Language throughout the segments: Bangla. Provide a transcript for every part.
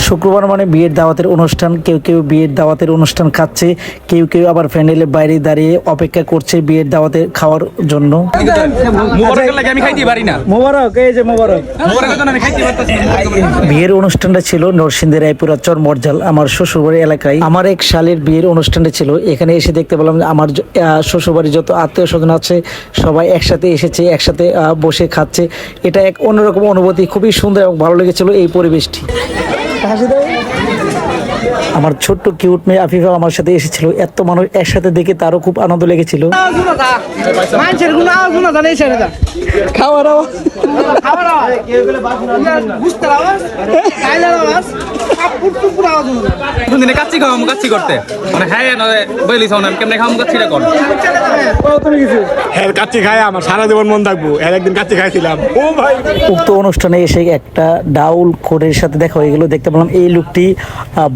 শুক্রবার মানে বিয়ের দাওয়াতের অনুষ্ঠান, কেউ কেউ বিয়ের দাওয়াতের অনুষ্ঠান খাচ্ছে, কেউ কেউ আবার প্যান্ডেলের বাইরে দাঁড়িয়ে অপেক্ষা করছে বিয়ের দাওয়াতে খাওয়ার জন্য। মোবারক, এই যে মোবারক। বিয়ের অনুষ্ঠানটা ছিল নরসিংদী রায়পুরা চর মরজাল, আমার শ্বশুরবাড়ি এলাকায়। আমার এক শালের বিয়ের অনুষ্ঠানটা ছিল। এখানে এসে দেখতে পেলাম আমার শ্বশুরবাড়ির যত আত্মীয় স্বজন আছে সবাই একসাথে এসেছে, একসাথে বসে খাচ্ছে। এটা এক অন্যরকম অনুভূতি, খুবই সুন্দর এবং ভালো লেগেছিল এই পরিবেশটি। আমার ছোট্ট কিউট মেয়ে আফিফা আমার সাথে এসেছিল। এত মানুষ একসাথে দেখে তারও খুব আনন্দ লেগেছিল। উক্ত অনুষ্ঠানে এসে একটা ডাউল খোরের সাথে দেখা হয়ে গেল। দেখতে পেলাম এই লোকটি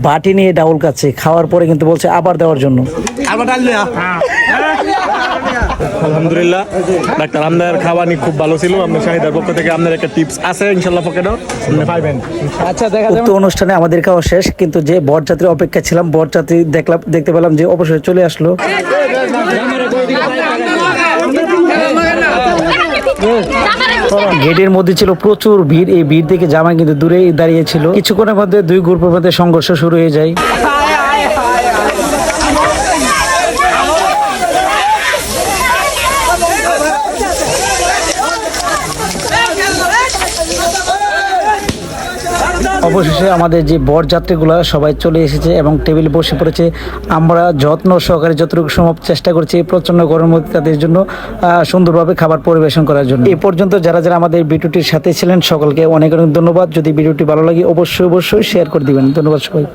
বাটি নিয়ে ডাউল খাচ্ছে, খাওয়ার পরে কিন্তু বলছে আবার দেওয়ার জন্য। আলহামদুলিল্লাহ ডাক্তার আমাদের খাওয়ানি খুব ভালো ছিল। আপনার শাহিদার পক্ষ থেকে আপনার একটা টিপস আছে ইনশাল্লাহ পকেটও আপনি পাইবেন। আচ্ছা, উক্ত অনুষ্ঠানে আমাদের খাওয়া শেষ, কিন্তু যে বরযাত্রীর অপেক্ষা ছিলাম, বরযাত্রী দেখতে পেলাম যে অবশ্যই চলে আসলো। গেটের মধ্যে ছিল প্রচুর ভিড়। এই ভিড় থেকে জামাই কিন্তু দূরে দাঁড়িয়ে ছিল। কিছুক্ষণের মধ্যে দুই গ্রুপের মধ্যে সংঘর্ষ শুরু হয়ে যায়। অবশেষে আমাদের যে বরযাত্রীগুলো সবাই চলে এসেছে এবং টেবিলে বসে পড়েছে। আমরা যত্ন সহকারে যতটুকু সম্ভব চেষ্টা করছি প্রচণ্ড গরমের মধ্যে তাদের জন্য সুন্দরভাবে খাবার পরিবেশন করার জন্য। এই পর্যন্ত যারা যারা আমাদের ভিডিওটির সাথে ছিলেন সকলকে অনেক অনেক ধন্যবাদ। যদি ভিডিওটি ভালো লাগে অবশ্যই শেয়ার করে দিবেন। ধন্যবাদ সবাই।